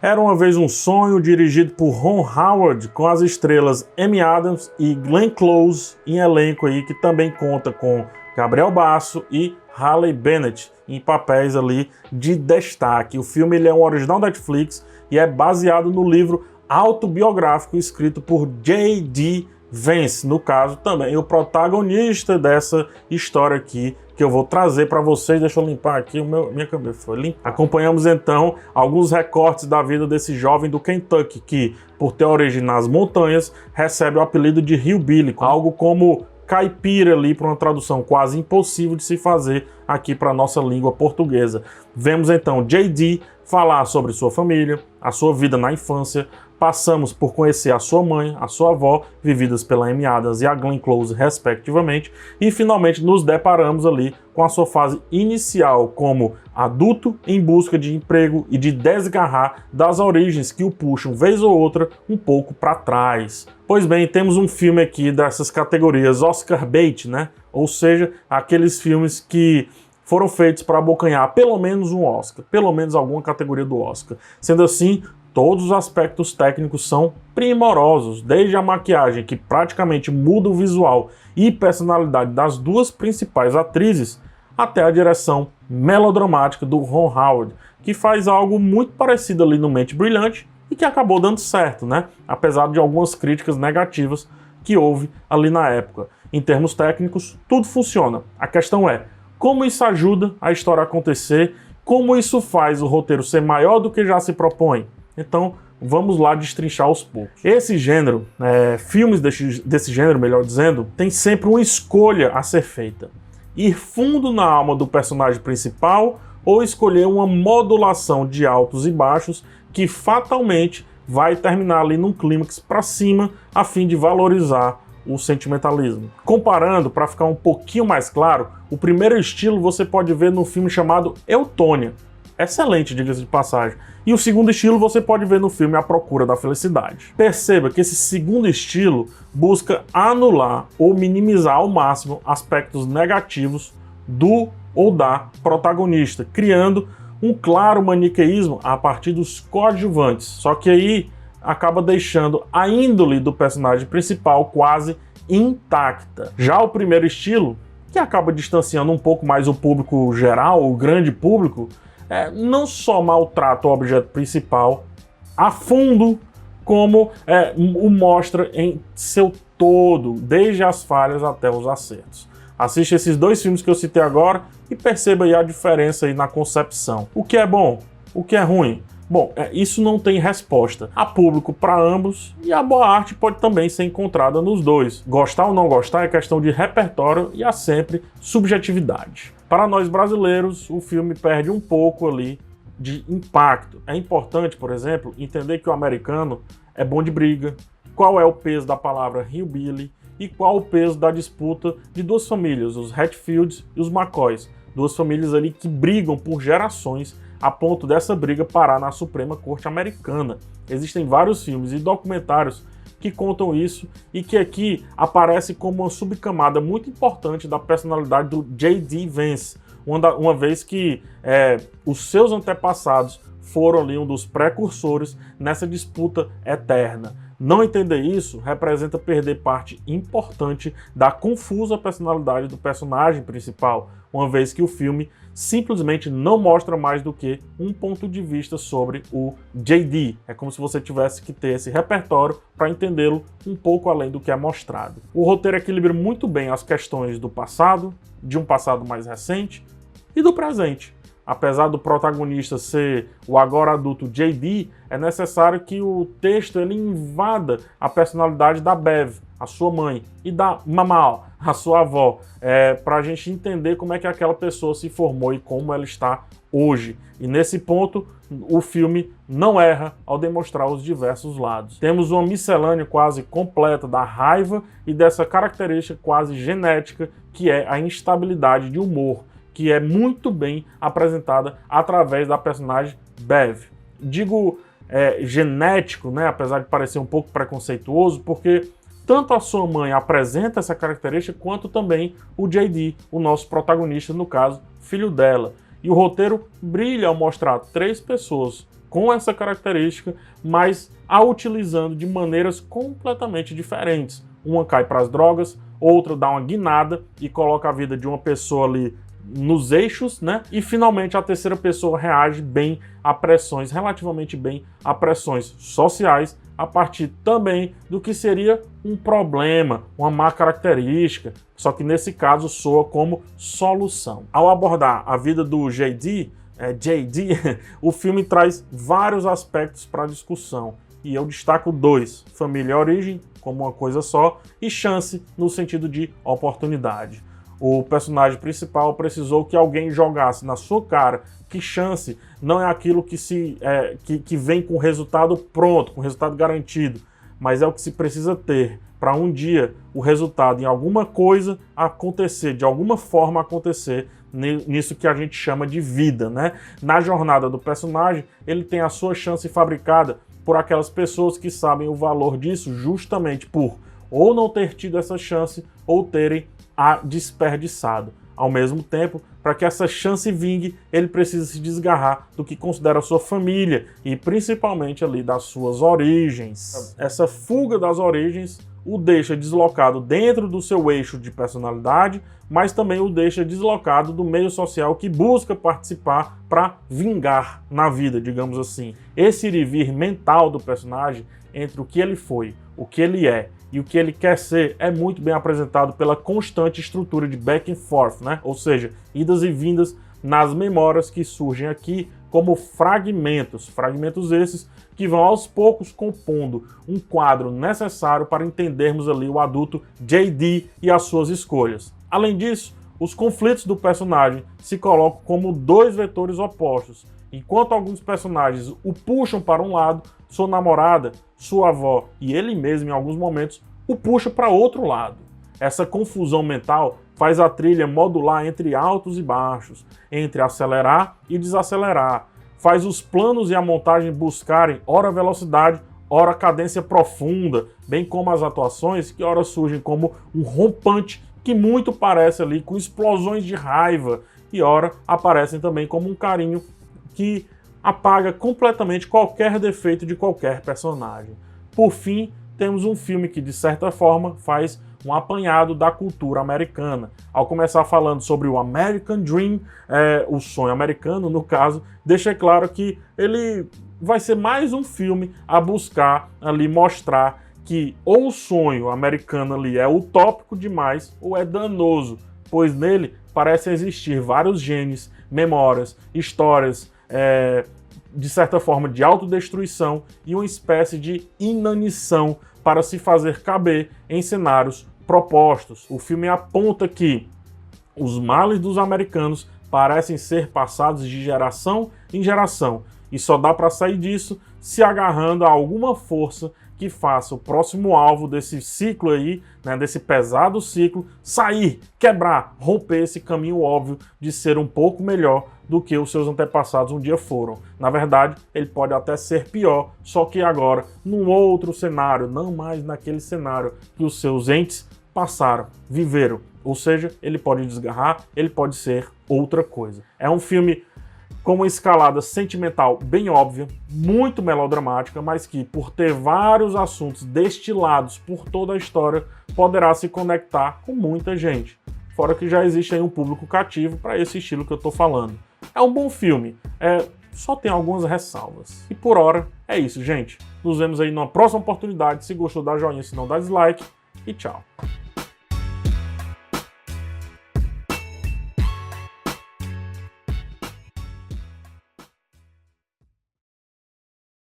Era uma vez um sonho, dirigido por Ron Howard, com as estrelas Amy Adams e Glenn Close em elenco aí, que também conta com Gabriel Basso e Haley Bennett em papéis ali de destaque. O filme ele é um original Netflix e é baseado no livro autobiográfico escrito por J.D. Vance, no caso também o protagonista dessa história aqui, que eu vou trazer para vocês. Deixa eu limpar aqui, minha cabeça foi limpa. Acompanhamos então alguns recortes da vida desse jovem do Kentucky, que, por ter origem nas montanhas, recebe o apelido de Hillbilly, algo como caipira ali, para uma tradução quase impossível de se fazer aqui para a nossa língua portuguesa. Vemos então J.D. falar sobre sua família, a sua vida na infância. Passamos por conhecer a sua mãe, a sua avó, vividas pela Amy Adams e a Glenn Close, respectivamente, e finalmente nos deparamos ali com a sua fase inicial como adulto em busca de emprego e de desgarrar das origens que o puxam, vez ou outra, um pouco para trás. Pois bem, temos um filme aqui dessas categorias Oscar bait, né? Ou seja, aqueles filmes que foram feitos para abocanhar pelo menos um Oscar, pelo menos alguma categoria do Oscar. Sendo assim, todos os aspectos técnicos são primorosos, desde a maquiagem, que praticamente muda o visual e personalidade das duas principais atrizes, até a direção melodramática do Ron Howard, que faz algo muito parecido ali no Mente Brilhante e que acabou dando certo, né? Apesar de algumas críticas negativas que houve ali na época. Em termos técnicos, tudo funciona. A questão é como isso ajuda a história a acontecer, como isso faz o roteiro ser maior do que já se propõe. Então, vamos lá destrinchar aos poucos. Esse gênero, filmes desse gênero, melhor dizendo, tem sempre uma escolha a ser feita. Ir fundo na alma do personagem principal ou escolher uma modulação de altos e baixos que fatalmente vai terminar ali num clímax para cima, a fim de valorizar o sentimentalismo. Comparando, para ficar um pouquinho mais claro, o primeiro estilo você pode ver no filme chamado Eutônia. Excelente, diga-se de passagem. E o segundo estilo você pode ver no filme A Procura da Felicidade. Perceba que esse segundo estilo busca anular ou minimizar ao máximo aspectos negativos do ou da protagonista, criando um claro maniqueísmo a partir dos coadjuvantes. Só que aí acaba deixando a índole do personagem principal quase intacta. Já o primeiro estilo, que acaba distanciando um pouco mais o público geral, o grande público, não só maltrata o objeto principal a fundo, como o mostra em seu todo, desde as falhas até os acertos. Assista esses dois filmes que eu citei agora e perceba aí a diferença aí na concepção. O que é bom? O que é ruim? Bom, isso não tem resposta. Há público para ambos e a boa arte pode também ser encontrada nos dois. Gostar ou não gostar é questão de repertório e há sempre subjetividade. Para nós brasileiros, o filme perde um pouco ali de impacto. É importante, por exemplo, entender que o americano é bom de briga, qual é o peso da palavra hillbilly e qual o peso da disputa de duas famílias, os Hatfields e os McCoys. Duas famílias ali que brigam por gerações a ponto dessa briga parar na Suprema Corte Americana. Existem vários filmes e documentários que contam isso e que aqui aparece como uma subcamada muito importante da personalidade do J.D. Vance, uma vez que os seus antepassados foram ali um dos precursores nessa disputa eterna. Não entender isso representa perder parte importante da confusa personalidade do personagem principal, uma vez que o filme simplesmente não mostra mais do que um ponto de vista sobre o J.D. É como se você tivesse que ter esse repertório para entendê-lo um pouco além do que é mostrado. O roteiro equilibra muito bem as questões do passado, de um passado mais recente e do presente. Apesar do protagonista ser o agora adulto J.D., é necessário que o texto ele invada a personalidade da Bev, a sua mãe, e da Mama, a sua avó, para a gente entender como é que aquela pessoa se formou e como ela está hoje. E nesse ponto, o filme não erra ao demonstrar os diversos lados. Temos uma miscelânea quase completa da raiva e dessa característica quase genética que é a instabilidade de humor, que é muito bem apresentada através da personagem Bev. Digo genético, né, apesar de parecer um pouco preconceituoso, porque tanto a sua mãe apresenta essa característica, quanto também o J.D., o nosso protagonista, no caso, filho dela. E o roteiro brilha ao mostrar três pessoas com essa característica, mas a utilizando de maneiras completamente diferentes. Uma cai para as drogas, outra dá uma guinada e coloca a vida de uma pessoa ali nos eixos, né? E finalmente a terceira pessoa reage bem a pressões, relativamente bem a pressões sociais, a partir também do que seria um problema, uma má característica, só que nesse caso soa como solução. Ao abordar a vida do JD, o filme traz vários aspectos para a discussão, e eu destaco dois: família e origem, como uma coisa só, e chance no sentido de oportunidade. O personagem principal precisou que alguém jogasse na sua cara que chance não é aquilo que vem com resultado pronto, com resultado garantido, mas é o que se precisa ter para um dia o resultado em alguma coisa acontecer, de alguma forma acontecer nisso que a gente chama de vida, né? Na jornada do personagem, ele tem a sua chance fabricada por aquelas pessoas que sabem o valor disso justamente por ou não ter tido essa chance ou terem a desperdiçado. Ao mesmo tempo, para que essa chance vingue, ele precisa se desgarrar do que considera a sua família e principalmente ali das suas origens. Essa fuga das origens o deixa deslocado dentro do seu eixo de personalidade, mas também o deixa deslocado do meio social que busca participar para vingar na vida, digamos assim. Esse ir e vir mental do personagem entre o que ele foi, o que ele é e o que ele quer ser é muito bem apresentado pela constante estrutura de back and forth, né? Ou seja, idas e vindas nas memórias que surgem aqui como fragmentos esses que vão aos poucos compondo um quadro necessário para entendermos ali o adulto JD e as suas escolhas. Além disso, os conflitos do personagem se colocam como dois vetores opostos. Enquanto alguns personagens o puxam para um lado, sua namorada, sua avó e ele mesmo, em alguns momentos, o puxa para outro lado. Essa confusão mental faz a trilha modular entre altos e baixos, entre acelerar e desacelerar. Faz os planos e a montagem buscarem ora velocidade, ora cadência profunda, bem como as atuações que ora surgem como um rompante que muito parece ali com explosões de raiva e ora aparecem também como um carinho que apaga completamente qualquer defeito de qualquer personagem. Por fim, temos um filme que, de certa forma, faz um apanhado da cultura americana. Ao começar falando sobre o American Dream, o sonho americano, no caso, deixa claro que ele vai ser mais um filme a buscar ali mostrar que ou o sonho americano ali é utópico demais ou é danoso, pois nele parecem existir vários genes, memórias, histórias, de certa forma de autodestruição e uma espécie de inanição para se fazer caber em cenários propostos. O filme aponta que os males dos americanos parecem ser passados de geração em geração e só dá para sair disso se agarrando a alguma força que faça o próximo alvo desse ciclo aí, né, desse pesado ciclo, sair, quebrar, romper esse caminho óbvio de ser um pouco melhor do que os seus antepassados um dia foram. Na verdade, ele pode até ser pior, só que agora num outro cenário, não mais naquele cenário que os seus entes passaram, viveram. Ou seja, ele pode desgarrar, ele pode ser outra coisa. É um filme com uma escalada sentimental bem óbvia, muito melodramática, mas que, por ter vários assuntos destilados por toda a história, poderá se conectar com muita gente. Fora que já existe aí um público cativo para esse estilo que eu estou falando. É um bom filme, só tem algumas ressalvas. E por hora, é isso, gente. Nos vemos aí numa próxima oportunidade. Se gostou, dá joinha, se não dá dislike. E tchau.